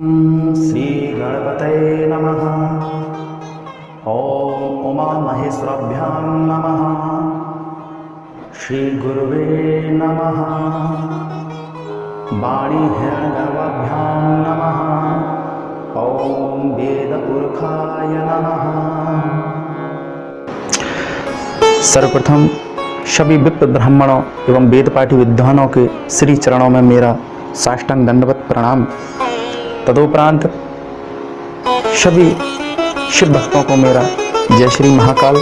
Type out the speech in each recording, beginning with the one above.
श्री गणपतये नमः। ओम उमा महेश्वराभ्यां नमः। श्री गुरुवे नमः। वाणी हिरण्यगर्भाभ्यां नमः। ओम वेदपुरखाय नमः। सर्वप्रथम सभी विप्र ब्राह्मणों एवं वेदपाठी विद्वानों के श्री चरणों में मेरा साष्टांग दंडवत प्रणाम। तदुपरांत सभी शिव भक्तों को मेरा जय श्री महाकाल।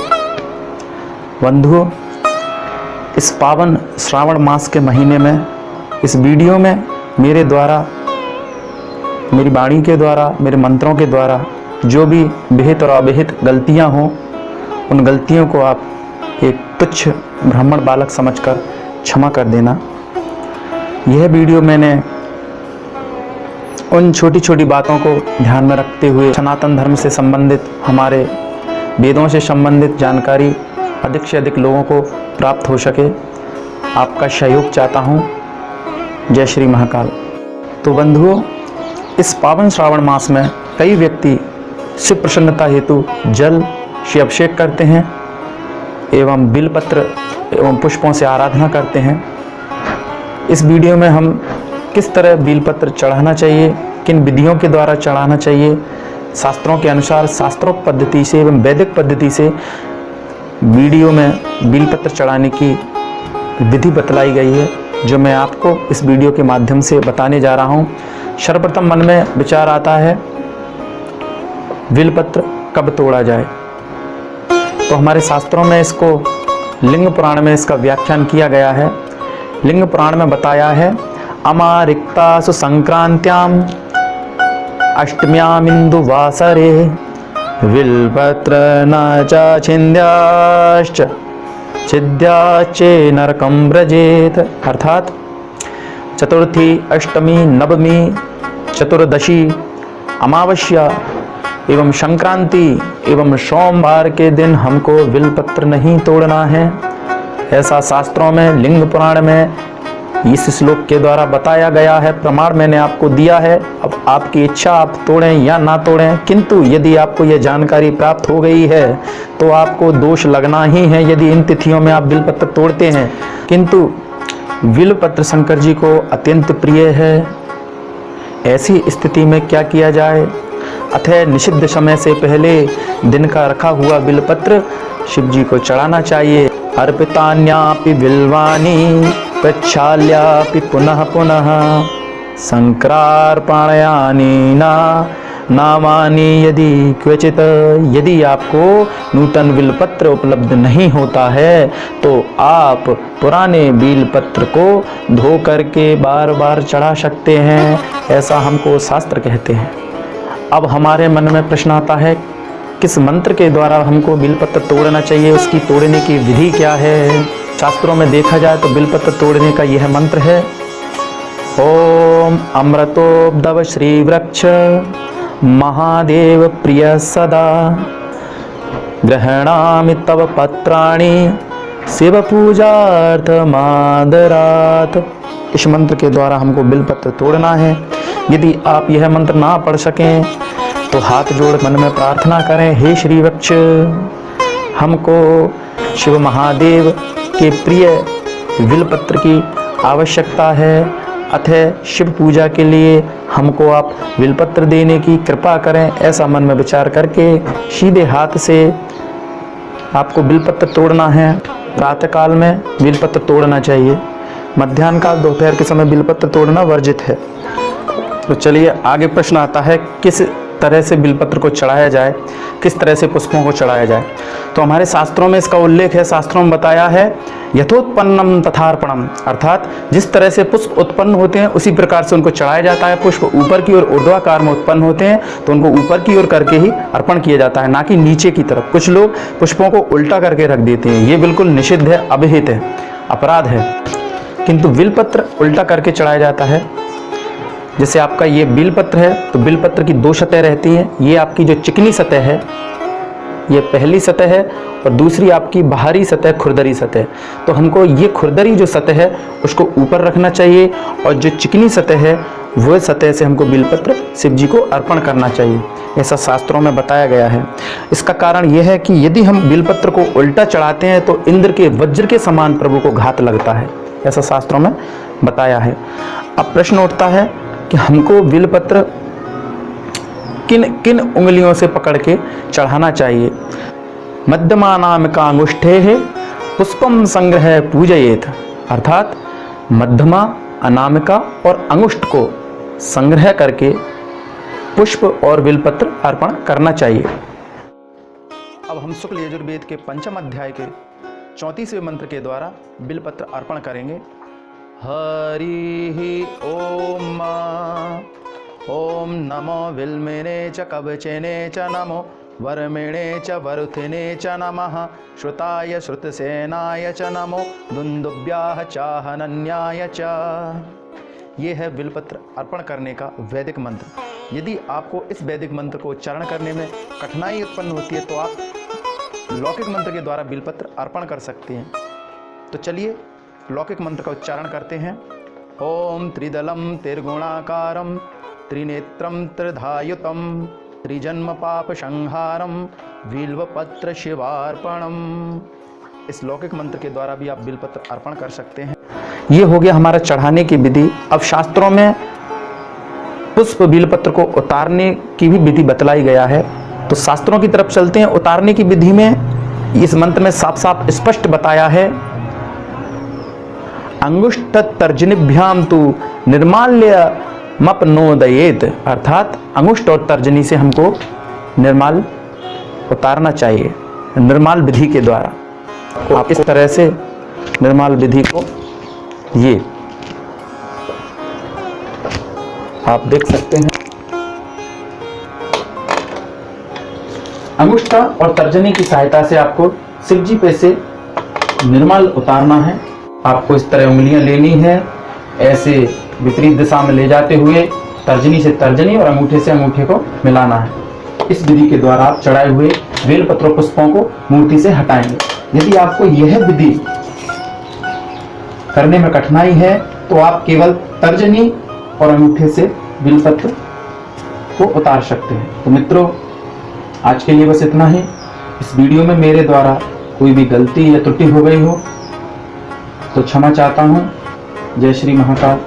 बंधुओं, इस पावन श्रावण मास के महीने में इस वीडियो में मेरे द्वारा, मेरी वाणी के द्वारा, मेरे मंत्रों के द्वारा जो भी विहित और अविहित गलतियां हों, उन गलतियों को आप एक तुच्छ ब्राह्मण बालक समझकर क्षमा कर देना। यह वीडियो मैंने उन छोटी छोटी बातों को ध्यान में रखते हुए सनातन धर्म से संबंधित, हमारे वेदों से संबंधित जानकारी अधिक से अधिक लोगों को प्राप्त हो सके, आपका सहयोग चाहता हूँ। जय श्री महाकाल। तो बंधुओं, इस पावन श्रावण मास में कई व्यक्ति शिव प्रसन्नता हेतु जल से अभिषेक करते हैं एवं बिलपत्र एवं पुष्पों से आराधना करते हैं। इस वीडियो में हम किस तरह बिलपत्र चढ़ाना चाहिए, किन विधियों के द्वारा चढ़ाना चाहिए, शास्त्रों के अनुसार शास्त्रोक्त पद्धति से एवं वैदिक पद्धति से वीडियो में बिलपत्र चढ़ाने की विधि बतलाई गई है, जो मैं आपको इस वीडियो के माध्यम से बताने जा रहा हूँ। सर्वप्रथम मन में विचार आता है, बिलपत्र कब तोड़ा जाए? तो हमारे शास्त्रों में इसको लिंग पुराण में इसका व्याख्यान किया गया है। लिंग पुराण में बताया है, अमारिक्तासु संक्रांत्याम अष्टम्यामिंदु वासरे बिल्पत्र न च छिन्द्याश्च छिद्याचे नरकं व्रजेत। अर्थात चतुर्थी, अष्टमी, नवमी, चतुर्दशी, अमावस्या एवं संक्रांति एवं सोमवार के दिन हमको बिलपत्र नहीं तोड़ना है। ऐसा शास्त्रों में, लिंग पुराण में इस श्लोक के द्वारा बताया गया है। प्रमाण मैंने आपको दिया है। अब आपकी इच्छा, आप तोड़ें या ना तोड़ें, किंतु यदि आपको यह जानकारी प्राप्त हो गई है तो आपको दोष लगना ही है यदि इन तिथियों में आप बिलपत्र तोड़ते हैं। किंतु बिलपत्र शंकर जी को अत्यंत प्रिय है। ऐसी स्थिति में क्या किया जाए? अतः निषिद्ध समय से पहले दिन का रखा हुआ बिलपत्र शिव जी को चढ़ाना चाहिए। अर्पितान्यापि बिल्वानि प्रक्षाल्यापि पुनः पुनः शंकरार्पणयानि नामानि यदि क्वचित। यदि आपको नूतन बिलपत्र उपलब्ध नहीं होता है तो आप पुराने बिलपत्र को धो करके बार बार चढ़ा सकते हैं, ऐसा हमको शास्त्र कहते हैं। अब हमारे मन में प्रश्न आता है, किस मंत्र के द्वारा हमको बिलपत्र तोड़ना चाहिए, उसकी तोड़ने की विधि क्या है? शास्त्रों में देखा जाए तो बिलपत्र तोड़ने का यह मंत्र है, ओम अमृतोब्धव श्री वृक्ष महादेव प्रिय सदा ग्रहणामि तव पत्राणि शिव पूजार्थ मादरात। इस मंत्र के द्वारा हमको बिलपत्र तोड़ना है। यदि आप यह मंत्र ना पढ़ सकें तो हाथ जोड़ मन में प्रार्थना करें, हे श्री वृक्ष, हमको शिव महादेव के प्रिय बिलपत्र की आवश्यकता है, अतः शिव पूजा के लिए हमको आप बिलपत्र देने की कृपा करें। ऐसा मन में विचार करके सीधे हाथ से आपको बिलपत्र तोड़ना है। प्रातः काल में बिलपत्र तोड़ना चाहिए, मध्याह्न काल, दोपहर के समय बिलपत्र तोड़ना वर्जित है। तो चलिए आगे प्रश्न आता है, किस तरह से बिलपत्र को चढ़ाया जाए, किस तरह से पुष्पों को चढ़ाया जाए? तो हमारे शास्त्रों में इसका उल्लेख है। शास्त्रों में बताया है, यथोत्पन्नम तथार्पणम, अर्थात जिस तरह से पुष्प उत्पन्न होते हैं उसी प्रकार से उनको चढ़ाया जाता है। पुष्प ऊपर की ओर ऊर्ध्वाकार में उत्पन्न होते हैं तो उनको ऊपर की ओर करके ही अर्पण किया जाता है, ना कि नीचे की तरफ। कुछ लोग पुष्पों को उल्टा करके रख देते हैं, ये बिल्कुल निषिद्ध है, अविहित है, अपराध है। किंतु बिलपत्र उल्टा करके चढ़ाया जाता है। जैसे आपका ये बिलपत्र है तो बिलपत्र की दो सतह रहती हैं। ये आपकी जो चिकनी सतह है, ये पहली सतह है, और दूसरी आपकी बाहरी सतह, खुरदरी सतह। तो हमको ये खुरदरी जो सतह है उसको ऊपर रखना चाहिए, और जो चिकनी सतह है वह सतह से हमको बिलपत्र शिव जी को अर्पण करना चाहिए, ऐसा शास्त्रों में बताया गया है। इसका कारण यह है कि यदि हम बिलपत्र को उल्टा चढ़ाते हैं तो इंद्र के वज्र के समान प्रभु को घात लगता है, ऐसा शास्त्रों में बताया है। अब प्रश्न उठता है कि हमको बिलपत्र किन किन उंगलियों से पकड़ के चढ़ाना चाहिए। मध्यमा नाम का अंगुष्ठे है पुष्पम संग्रह पूजयेत, अर्थात मध्यमा, अनामिका और अंगुष्ठ को संग्रह करके पुष्प और बिलपत्र अर्पण करना चाहिए। अब हम शुक्ल यजुर्वेद के पंचम अध्याय के 34वें मंत्र के द्वारा बिलपत्र अर्पण करेंगे। हरि ओम ओम नमो विल्मिने च कवचने च नमो वर्मिणे च वरुथिने च नमः श्रुताय श्रुतसेनाय च नमो दुन्दुभ्याः चाहनन्याय च। ये है बिलपत्र अर्पण करने का वैदिक मंत्र। यदि आपको इस वैदिक मंत्र को उच्चारण करने में कठिनाई उत्पन्न होती है तो आप लौकिक मंत्र के द्वारा बिलपत्र अर्पण कर सकते हैं। तो चलिए लौकिक मंत्र का उच्चारण करते हैं। ओम त्रिदलम त्रिगुणाकारम त्रिनेत्रम त्रिधायुतम त्रिजन्म पाप संहारम बिल्वपत्र शिवार्पणम। इस लौकिक मंत्र के द्वारा भी आप बिलपत्र अर्पण कर सकते हैं। ये हो गया हमारा चढ़ाने की विधि। अब शास्त्रों में पुष्प बिलपत्र को उतारने की भी विधि बतलाई गया है, तो शास्त्रों की तरफ चलते हैं। उतारने की विधि में इस मंत्र में साफ साफ स्पष्ट बताया है, अंगुष्ठ तर्जनीभ्याम तु निर्माल्य मपनोदयेत, अर्थात अंगुष्ठ और तर्जनी से हमको निर्माल उतारना चाहिए, निर्माल विधि के द्वारा। आप इस तरह से निर्माल विधि को ये आप देख सकते हैं। अंगुष्ठ और तर्जनी की सहायता से आपको शिव जी पे से निर्माल उतारना है। आपको इस तरह उंगलियां लेनी है, ऐसे विपरीत दिशा में ले जाते हुए तर्जनी से तर्जनी और अंगूठे से अंगूठे को मिलाना है। इस विधि के द्वारा आप चढ़ाए हुए बेलपत्र पुष्पों को मूर्ति से हटाएंगे। यदि आपको यह विधि करने में कठिनाई है तो आप केवल तर्जनी और अंगूठे से बिलपत्र को उतार सकते हैं। तो मित्रों, आज के लिए बस इतना ही। इस वीडियो में मेरे द्वारा कोई भी गलती या त्रुटि हो गई हो तो क्षमा चाहता हूँ। जय श्री महाकाल।